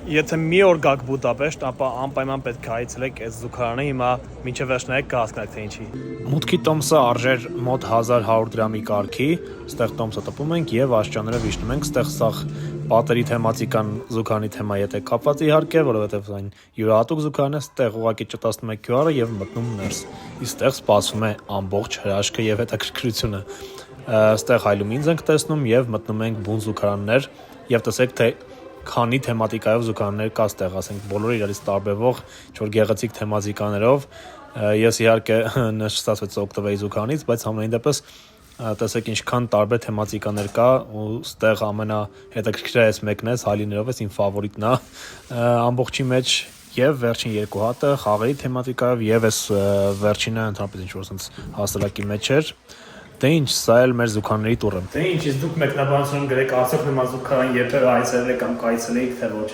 Եթե մի օր գաք Բուդապեշտ, ապա անպայման պետք է այցելեք այս զուգարանը, հիմա մինչև վերջ նայեք կհասկանաք թե ինչի։ Մուտքի տոմսը արժեր մոտ 1100 դրամի կարգի, ստեղ տոմսը տպում ենք եւ աշճանները վիշտում ենք, ստեղ սաղ պատերի թեմատիկան զուգարանի թեմայի հետ է կապված իհարկե, որովհետեւ այն յուրահատուկ զուգարան է, ստեղ ուղղակի ճտացնում եք QR-ը եւ մտնում ներս։ Իսկ ստեղ սպասվում է ամբողջ հրաշքը եւ հետաքրքրությունը։ Ստեղ հայլում ինձ ենք տեսնում եւ մտնում ենք բուն զուգարաններ եւ տեսեք թե քանի թեմատիկայով զուգարաններ կա ստեղ, ասենք բոլորը իրարից տարբերվող ինչ-որ գեղեցիկ թեմատիկաներով։ Ես իհարկե նշեցի օգտվեի զուգարանից, բայց համենայն դեպս տեսեք ինչքան տարբեր թեմատիկաներ կա ու ստեղ ամենահետաքրքիրը այս մեկն է, հալիներով է, իմ ֆավորիտն է ամբողջի մեջ եւ վերջին երկու հատը խաղերի թեմատիկայով եւ այս վերջինը ընդհանրապես ինչ-որ sense հասարակի մեջ էր։ Դե ինչ, սա էլ մեր զուգարանների տուրը։ Դե ինչ, իսկ դուք մեկնաբանությունում գրեք, արդյոք նման զուգարան երբևէ այցելել եք կամ կայցելեիք թե ոչ։